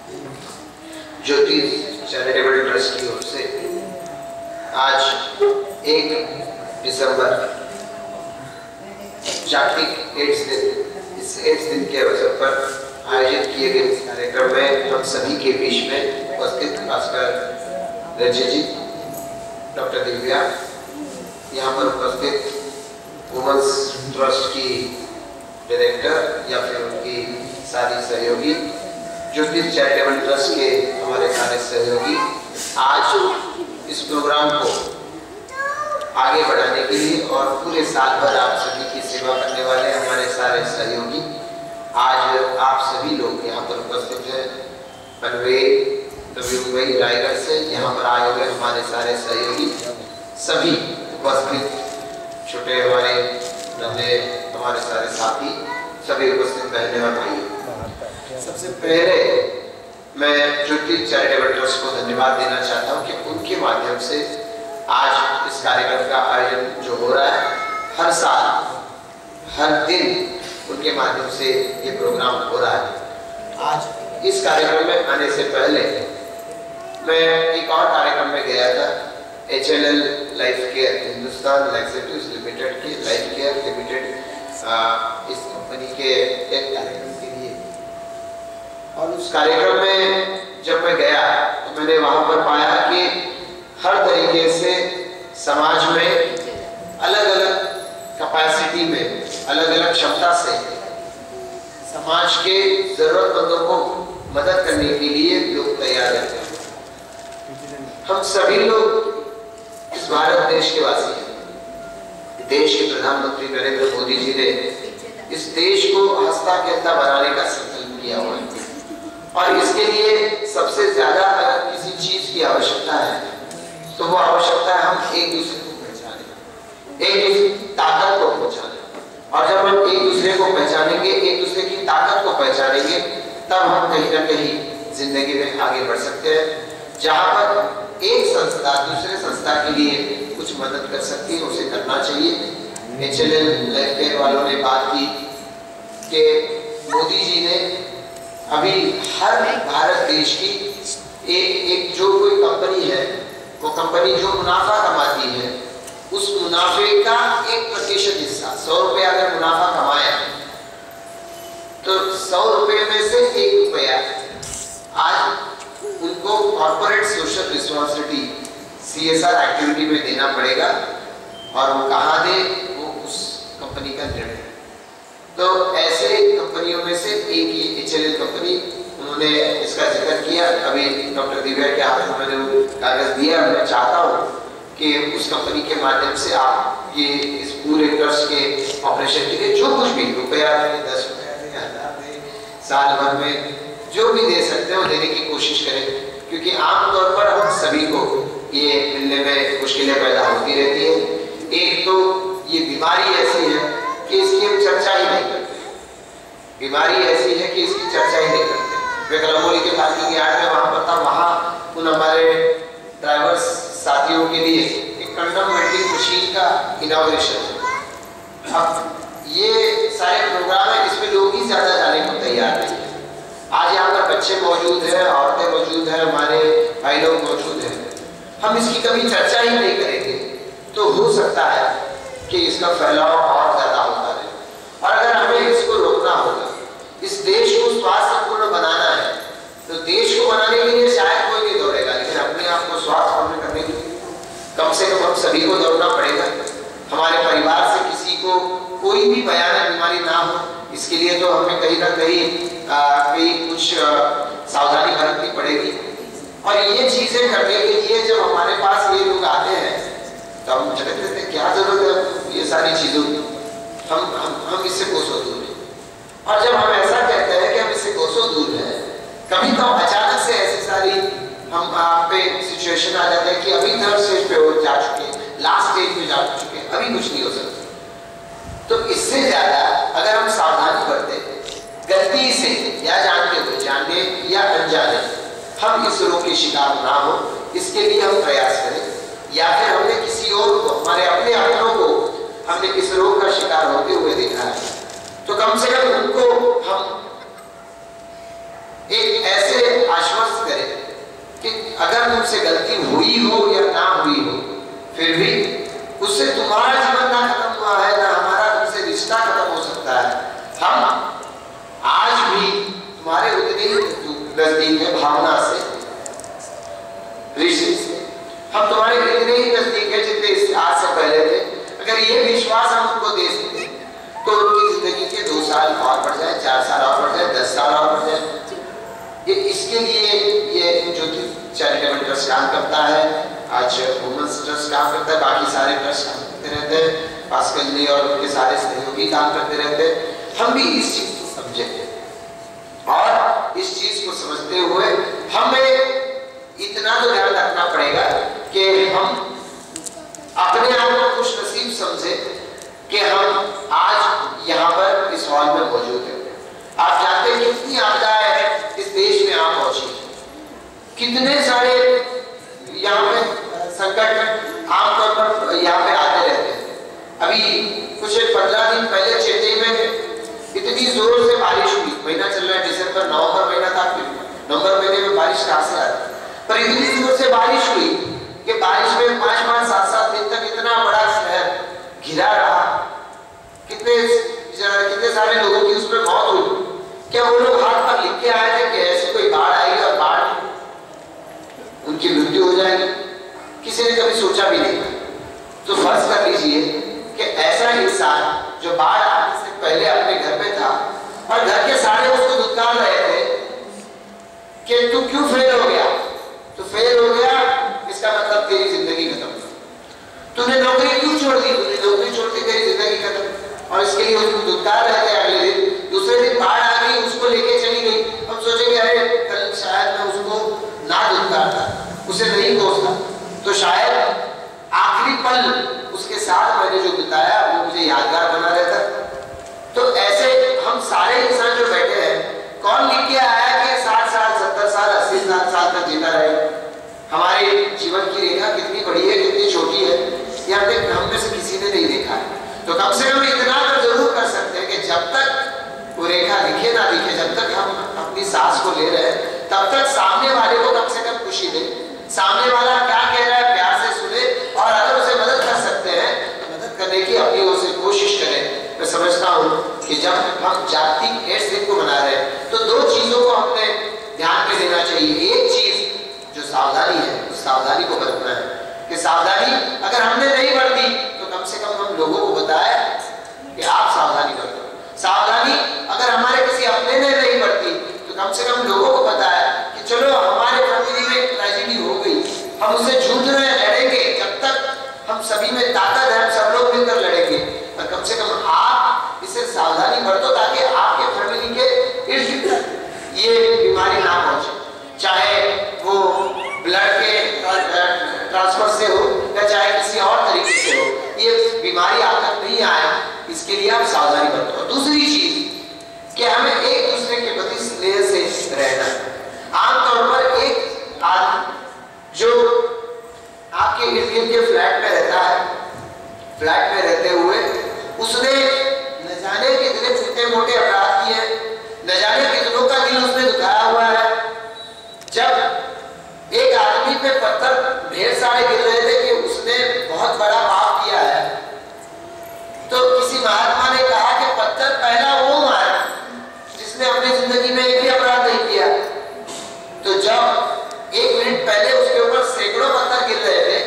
ज्योति charitable trust की ओर से आज 1 दिसंबर जागतिक एड्स दिन, इस एड्स दिन के अवसर पर आयोजित किए गए इस कार्यक्रम में हम सभी के बीच में उपस्थित खासकर रंजित जी, डॉक्टर दिव्या, यहाँ पर उपस्थित वुमेन्स ट्रस्ट की डायरेक्टर या फिर उनकी सारी सहयोगी, ज्योति चैरिटेबल ट्रस्ट के हमारे सारे सहयोगी, आज इस प्रोग्राम को आगे बढ़ाने के लिए और पूरे साल भर आप सभी की सेवा करने वाले हमारे सारे सहयोगी, आज आप सभी लोग यहाँ पर उपस्थित हैं। पनवेल, नवी मुंबई, रायगढ़ से यहाँ पर आए हुए हमारे सारे सहयोगी, सभी उपस्थित छोटे हमारे नन्हे हमारे सारे साथी, सभी उपस्थित बहनें और भाई, सबसे पहले मैं ज्योति चैरिटेबल ट्रस्ट को धन्यवाद देना चाहता हूँ कि उनके माध्यम से आज इस कार्यक्रम का आयोजन जो हो रहा है, हर साल हर दिन उनके माध्यम से ये प्रोग्राम हो रहा है। आज इस कार्यक्रम में आने से पहले मैं एक और कार्यक्रम में गया था, HLL life care Hindustan laxatives limited की लाइफ केयर लिमिटेड इस कंपनी के एक कार्यक्रम के लिए, और उस कार्यक्रम में जब मैं गया तो मैंने वहां पर पाया कि हर तरीके से समाज में अलग अलग कैपेसिटी में, अलग अलग क्षमता से समाज के जरूरतमंदों को मदद करने के लिए लोग तैयार रहते हैं। हम सभी लोग इस भारत देश के वासी हैं। देश के प्रधानमंत्री नरेंद्र मोदी जी ने इस देश को हंसता खेलता बनाने का संकल्प किया हुआ है, और इसके लिए सबसे ज्यादा अगर किसी चीज की आवश्यकता है तो वो आवश्यकता है हम एक दूसरे को पहचाने, एक दूसरे की ताकत को पहचाने, और जब हम एक दूसरे को पहचानेंगे, एक दूसरे की ताकत को पहचानेंगे, तब हम कहीं ना कहीं जिंदगी में आगे बढ़ सकते हैं। जहां पर एक संस्था दूसरे संस्था के लिए कुछ मदद कर सकती है, उसे करना चाहिए। HLL लाइफ केयर वालों ने बात की कि मोदी जी ने अभी हर भारत देश की एक जो कोई कंपनी है, वो कंपनी जो मुनाफा कमाती है, उस मुनाफे का 1% हिस्सा, 100 रुपया अगर मुनाफा कमाया तो 100 रुपये में से 1 रुपया आज उनको corporate social responsibility CSR activity में देना पड़ेगा, और वो कहाँ दे, वो उस कंपनी का निर्णय। तो ऐसे कंपनियों में से एक ही HLL कंपनी, उन्होंने इसका जिक्र किया। अभी डॉक्टर दिव्या के हाथ में मैंने वो कागज दिया। मैं चाहता हूँ कि उस कंपनी के माध्यम से आप ये इस पूरे ट्रस्ट के ऑपरेशन के लिए जो कुछ भी रुपया दें, 10 रुपया दें, 1000 दें, साल भर में जो भी दे सकते हैं वो देने की कोशिश करें, क्योंकि आमतौर पर हम सभी को ये मिलने में मुश्किलें पैदा होती रहती है। एक तो ये बीमारी ऐसी है कि इसकी हम चर्चा ही नहीं करते, बीमारी ऐसी है कि इसकी चर्चा ही नहीं करते। मैं कलमोली के पार्किंग के यार्ड में वहाँ पर था, वहाँ उन हमारे ड्राइवर्स साथियों के लिए एक कंडम वेंडिंग मशीन का इनॉग्रेशन है। अब ये सारे प्रोग्राम है, इसमें लोग ही ज्यादा जाने को तैयार नहीं है। आज यहाँ पर बच्चे मौजूद हैं, औरतें मौजूद हैं, हमारे भाई लोग मौजूद हैं। हम इसकी कभी चर्चा ही नहीं करेंगे तो हो सकता है कि इसका फैलाव और ज्यादा होता रहे, और अगर हमें इसको रोकना होगा, इस देश को स्वास्थ्यपूर्ण बनाना है, तो देश को बनाने के लिए शायद कोई नहीं दौड़ेगा, लेकिन अपने आप को स्वास्थ्यपूर्ण करने के लिए कम से कम हम सभी को दौड़ना पड़ेगा। हमारे परिवार से किसी को कोई भी भयानक बीमारी ना हो, इसके लिए तो हमें कहीं ना कहीं कुछ सावधानी बरतनी पड़ेगी। और ये चीजें करने के लिए जब हमारे पास ये लोग आते हैं तो हम कहते थे क्या जरूरत है ये सारी चीजों की, हम इससे कोसों दूर हैं। और जब हम ऐसा कहते हैं कि हम इससे कोसों दूर हैं, कभी तो अचानक से ऐसी सारी हम पे सिचुएशन आ जाते हैं कि अभी थर्ड स्टेज पे हो जा चुके हैं, लास्ट स्टेज पे जा चुके हैं, अभी कुछ नहीं हो सकता। तो इससे ज्यादा अगर हम सावधानी बरतें, गलती से या जानते हुए, जाने या अनजाने हम इस रोग के शिकार ना हो, इसके लिए हम प्रयास करें, या फिर हमने किसी और को, हमारे अपने अपनों को हमने इस रोग का शिकार होते हुए देखा है, तो कम से कम उनको हम एक ऐसे कि अगर तुमसे गलती हुई हो या ना हुई हो, फिर भी उससे तुम्हारा जीवन ना खत्म हुआ है, ना हमारा तुमसे रिश्ता खत्म हो सकता है। हम आज भी तुम्हारे उतने ही नजदीक है, भावना से, रिश्ते से हम तुम्हारे इतने ही नजदीक है जितने आज से पहले थे। अगर ये विश्वास हम उनको दे सके तो उनकी जिंदगी के 2 साल और बढ़ जाए, 4 साल और बढ़ जाए, 10 साल और बढ़ जाए। ये इसके लिए ये जो चैरिटेबल ट्रस्ट काम करता है, आज वुमेन्स ट्रस्ट काम करता है, बाकी सारे ट्रस्ट काम करते रहते हैं, पास्कल जी और उनके सारे सहयोगी काम करते रहते हैं। हम भी इस चीज को समझे और इस चीज को समझते हुए हमें इतना तो ध्यान रखना पड़ेगा कि हम अपने आप को खुश नसीब समझे कि हम आज यहाँ पर इस हॉल में मौजूद हैं। आप जानते हैं कितनी आपदाएं इस देश में आप पहुंची, कितने सारे यहाँ पे संकट आमतौर पर यहाँ पे आते रहते हैं। अभी कुछ 15 दिन पहले चेन्नई में इतनी जोर से बारिश हुई, महीना चल रहा है दिसंबर, नवंबर महीना था, नवंबर महीने में बारिश कहाँ से आती, पर इतनी जोर से बारिश हुई कि बारिश में 5-5, 7-7 दिन तक इतना बड़ा शहर घिरा रहा। कितने सारे लोगों की उसमें मौत हुई। क्या वो लोग हाथ पर लिख के आए थे कि ऐसी कोई बाढ़ आएगी और बाढ़ उनकी मृत्यु हो जाएगी? किसी ने कभी सोचा भी नहीं। तो फर्ज कर लीजिए कि ऐसा इंसान जो बाढ़ आने से पहले अपने घर पे था और घर के सारे उसको दुत्कार रहे थे कि तू क्यों फेल हो गया, तो फेल हो गया इसका मतलब तेरी जिंदगी खत्म, तूने नौकरी क्यों छोड़ दी, तूने नौकरी छोड़ दी, तेरी जिंदगी खत्म। और इसके लिए उसको दुत्कार रहे थे। अगले दिन दूसरे दिन बाढ़ आ गई, उसको लेके चली गई। हम सोचेंगे अरे कल शायद मैं उसको ना दुत्कारता, उसे नहीं कोसता, तो शायद आखिरी पल उसके साथ मैंने जो बिताया वो मुझे यादगार बना रहता। तो ऐसे हम सारे इंसान जो बैठे हैं, कौन लिख के आया कि 60 साल 70 साल 80 साल तक जीता रहे? हमारे जीवन की रेखा कितनी बड़ी है, कितनी छोटी है, यहाँ तक हम में से किसी ने नहीं देखा है। तो कम से कम इतना तो जरूर कर सकते हैं कि जब तक वो रेखा दिखे ना दिखे, जब तक हम अपनी सांस को ले रहे हैं, तब तक सामने वाले को कम से कम खुशी दे, सामने वाला क्या कह रहा है प्यार से सुने, और अगर उसे मदद कर सकते हैं तो मदद करने की अपनी ओर से कोशिश करें। मैं समझता हूँ कि जब हम जागतिक एड्स दिन को मना रहे हैं तो 2 चीजों को हमने ध्यान में देना चाहिए। एक चीज जो सावधानी है, उस सावधानी को बरतना है कि सावधानी अगर हमने नहीं बरती तो कम से कम हम लोगों को बताया कि आप सावधानी बरतो। सावधानी अगर हमारे किसी अपने ने नहीं बरती तो कम से कम लोगों को बताया कि चलो हमारे फैमिली में एक ट्रेजेडी हो गई, हम उससे जूझ रहे हैं, लड़ेंगे, जब तक हम सभी में ताकत है हम सब लोग मिलकर लड़ेंगे। और कम से कम आप इसे सावधानी बरतो ताकि आपके फैमिली के इर्द गिर्द ये बीमारी ना पहुंचे, चाहे वो ब्लड के ट्रांसफर से हो या चाहे किसी और तरीके से हो, ये बीमारी आप तक नहीं आए, इसके लिए आप सावधानी बरतो। और दूसरी चीज कि हमें एक दूसरे के प्रति स्नेह से रहना। आमतौर पर एक आदमी जो आपके इर्द गिर्द के फ्लैट में रहता है, फ्लैट में रहते हुए उसने न जाने कितने छोटे मोटे अपराध किए, न जाने कितनों का दिल उसने दुखाया हुआ है। जब एक आदमी पे पत्थर ढेर सारे गिर रहे थे कि उसने बहुत बड़ा पाप किया है, तो किसी महात्मा ने कहा कि पत्थर पहला वो मारा जिसने अपनी जिंदगी में एक भी अपराध नहीं किया। तो जब 1 मिनट पहले उसके ऊपर सैकड़ों पत्थर गिर रहे थे,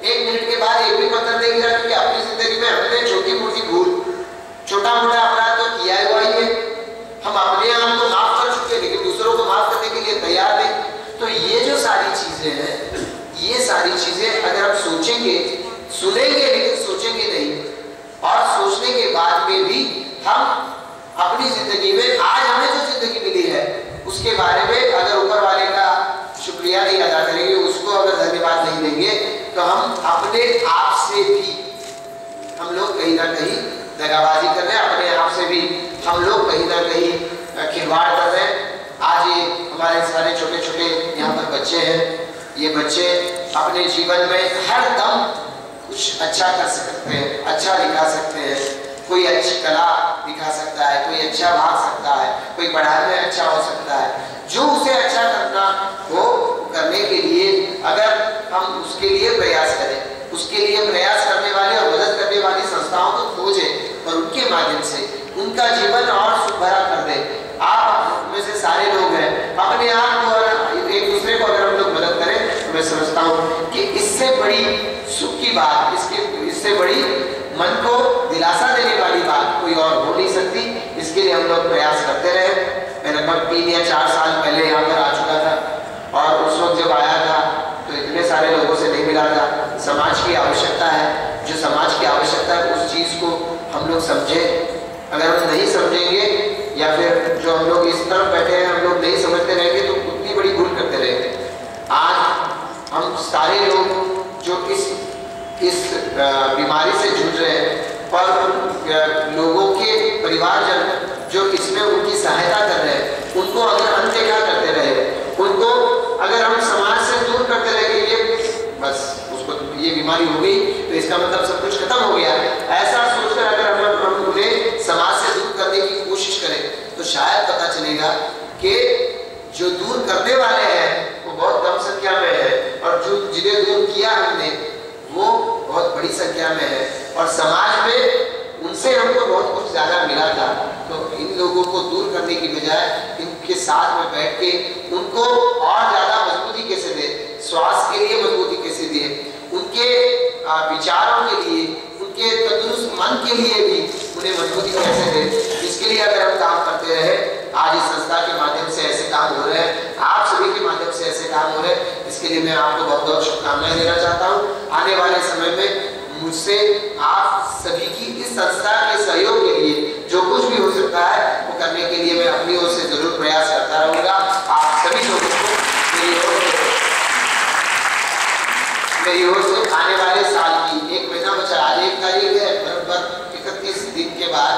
1 मिनट के बाद एक भी पत्थर नहीं गिरा, क्योंकि अपनी जिंदगी में हमने छोटी मोटी भूल, छोटा मोटा अपराध तो किया हुआ ही है, हम अपने आप को माफ कर चुके लेकिन दूसरों को माफ करने के लिए तैयार नहीं। तो ये जो सारी चीजें हैं, ये सारी चीजें अगर हम सोचेंगे, सुनेंगे लेकिन सोचेंगे नहीं, और सोचने के बाद में भी हम अपनी जिंदगी में आज हमें जो जिंदगी मिली है उसके बारे में अगर ऊपर वाले का शुक्रिया नहीं अदा करेंगे, उसको अगर धन्यवाद नहीं देंगे, तो हम अपने आप से भी हम लोग कहीं ना कहीं दगाबाजी कर रहे हैं, अपने आप से भी हम लोग कहीं ना कहीं खिलवाड़ कर रहे हैं। आज ये हमारे सारे छोटे छोटे यहाँ पर बच्चे हैं, ये बच्चे अपने जीवन में हर दम कुछ अच्छा कर सकते हैं, अच्छा दिखा सकते हैं, कोई अच्छी कला दिखा सकता है, कोई अच्छा भाग सकता है, कोई पढ़ाई में अच्छा हो सकता है। जो उसे अच्छा करना हो करने के उसके लिए प्रयास करें, उसके लिए प्रयास करने वाले और मदद करने वाली संस्थाओं को खोजें और उनके माध्यम से उनका जीवन और सुख भरा कर दें। आप में से सारे लोग हैं, अपने आप को और एक दूसरे को अगर हम लोग मदद करें तो मैं समझता हूँ कि इससे बड़ी सुख की बात, इससे बड़ी मन को दिलासा देने वाली बात कोई और हो नहीं सकती। इसके लिए हम लोग प्रयास करते रहे। मैं लगभग 3 या 4 साल पहले यहाँ पर आ चुका था और उस वक्त जब आया था तो इतने सारे लोगों से नहीं मिला था। समाज की आवश्यकता है, जो समाज की आवश्यकता है उस चीज़ को हम लोग समझें। अगर हम नहीं समझेंगे या फिर जो हम लोग इस तरफ बैठे हैं हम लोग नहीं समझते रहेंगे तो उतनी बड़ी भूल करते रहेंगे। आज हम सारे लोग जो इस बीमारी से जूझ रहे हैं और लोगों के परिवारजन जो इसमें उनकी सहायता कर रहे हैं, उनको अगर अनदेखा करते रहे, उनको अगर हम समाज से दूर करते रहे कि ये बस उसको ये बीमारी हो गई तो इसका मतलब सब कुछ खत्म हो गया, ऐसा सोचकर अगर हम उन्हें समाज से दूर करने की कोशिश करें तो शायद पता चलेगा कि जो दूर करने वाले हैं वो बहुत कम संख्या में है और जो जिन्हें दूर किया हमने वो बहुत बड़ी संख्या में है और समाज में उनसे हमको बहुत कुछ ज्यादा मिला था। तो इन लोगों को दूर करने की बजाय इनके साथ में बैठ के उनको और ज्यादा मजबूती कैसे दे, स्वास्थ्य के लिए मजबूती कैसे दे, उनके विचारों के लिए, उनके तंदुरुस्त मन के लिए भी उन्हें मजबूती कैसे दे, इसके लिए अगर हम काम करते रहे, आज इस संस्था के माध्यम से ऐसे काम हो रहे हैं, आप सभी के माध्यम से ऐसे काम हो रहे हैं, इसके लिए मैं आपको बहुत बहुत शुभकामनाएं देना चाहता हूँ। आने वाले समय में मुझसे आप सभी की इस संस्था के सहयोग के लिए जो कुछ भी हो सकता है वो करने के लिए मैं अपनी ओर से जरूर प्रयास करता रहूँगा। आप सभी लोगों को मेरी ओर से आने वाले साल की 1 महीना बचा, आज 1 तारीख है, बराबर 31 दिन के बाद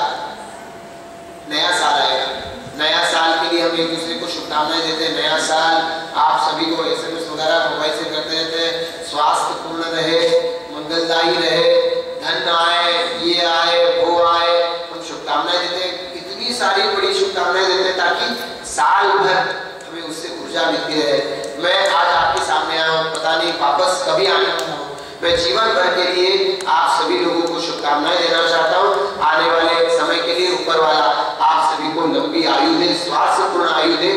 नया साल आएगा। नया साल के लिए हम एक दूसरे को शुभकामनाएं देते हैं। नया साल आप सभी को SMS वगैरह मोबाइल से करते रहते हैं। स्वास्थ्य पूर्ण रहे, मंगलदायी रहे, धन आए, ये आए, वो आए, हम शुभकामनाएं देते हैं। इतनी सारी बड़ी शुभकामनाएं देते हैं ताकि साल भर हमें उससे ऊर्जा मिलती रहे। मैं आज आपके सामने आया हूँ, पता नहीं वापस कभी आने वाला हूँ। मैं जीवन भर के लिए आप सभी लोगों को शुभकामनाएं देना चाहता हूँ। आने वाले समय के लिए ऊपर वाला आप सभी को लंबी आयु दे, स्वास्थ्यपूर्ण आयु दे